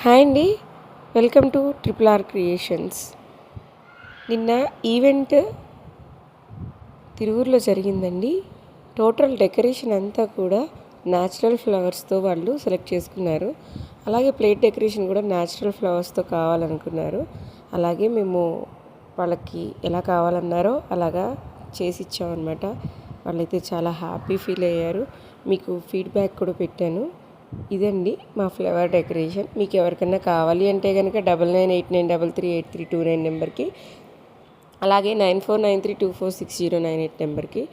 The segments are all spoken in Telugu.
హాయ్ అండి. Welcome to triple R creations. నిన్న ఈవెంట్ తిరువూరులో జరిగిందండి. టోటల్ డెకరేషన్ అంతా కూడా న్యాచురల్ ఫ్లవర్స్తో వాళ్ళు సెలెక్ట్ చేసుకున్నారు. అలాగే ప్లేట్ డెకరేషన్ కూడా న్యాచురల్ ఫ్లవర్స్తో కావాలనుకున్నారు. అలాగే మేము వాళ్ళకి ఎలా కావాలన్నారో అలాగా చేసి ఇచ్చామన్నమాట. వాళ్ళైతే చాలా హ్యాపీ ఫీల్ అయ్యారు. మీకు ఫీడ్బ్యాక్ కూడా పెట్టాను. ఇదండి మా ఫ్లవర్ డెకరేషన్. మీకు ఎవరికైనా కావాలి అంటే కనుక 9989338329 నెంబర్కి, అలాగే 9493246098 నెంబర్కి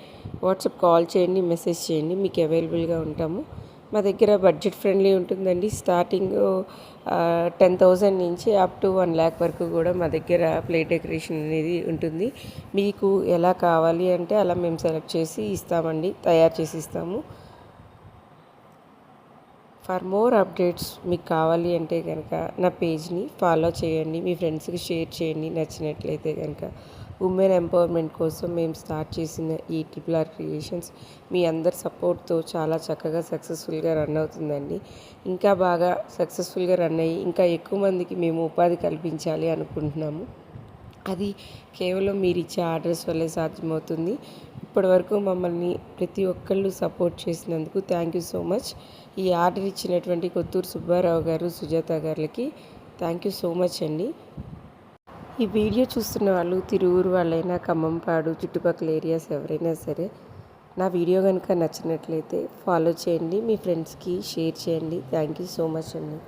వాట్సాప్ కాల్ చేయండి, మెసేజ్ చేయండి. మీకు అవైలబుల్గా ఉంటాము. మా దగ్గర బడ్జెట్ ఫ్రెండ్లీ ఉంటుందండి. స్టార్టింగ్ 10,000 నుంచి అప్ టు 1,00,000 వరకు కూడా మా దగ్గర ప్లేట్ డెకరేషన్ అనేది ఉంటుంది. మీకు ఎలా కావాలి అంటే అలా మేము సెలెక్ట్ చేసి ఇస్తామండి, తయారు చేసి ఇస్తాము. ఫర్ మోర్ అప్డేట్స్ మీకు కావాలి అంటే కనుక నా పేజ్ని ఫాలో చేయండి, మీ ఫ్రెండ్స్కి షేర్ చేయండి. నచ్చినట్లయితే కనుక ఉమెన్ ఎంపవర్మెంట్ కోసం మేము స్టార్ట్ చేసిన ఈ ట్రిపుల్ ఆర్ క్రియేషన్స్ మీ అందరి సపోర్ట్తో చాలా చక్కగా సక్సెస్ఫుల్గా రన్ అవుతుందండి. ఇంకా బాగా సక్సెస్ఫుల్గా రన్ అయ్యి ఇంకా ఎక్కువ మందికి మేము ఉపాధి కల్పించాలి అనుకుంటున్నాము. అది కేవలం మీరు ఇచ్చే ఆర్డర్స్ వల్లే సాధ్యమవుతుంది. ఇప్పటి వరకు మమ్మల్ని ప్రతి ఒక్కళ్ళు సపోర్ట్ చేసినందుకు థ్యాంక్ యూ సో మచ్. ఈ ఆర్డర్ ఇచ్చినటువంటి కొత్తూరు సుబ్బారావు గారు, సుజాత గారికి థ్యాంక్ యూ సో మచ్ అండి. ఈ వీడియో చూస్తున్న వాళ్ళు తిరువూరు వాళ్ళైనా, ఖమ్మంపాడు చుట్టుపక్కల ఏరియాస్ ఎవరైనా సరే నా వీడియో కనుక నచ్చినట్లయితే ఫాలో చేయండి, మీ ఫ్రెండ్స్కి షేర్ చేయండి. థ్యాంక్ యూ సో మచ్ అండి.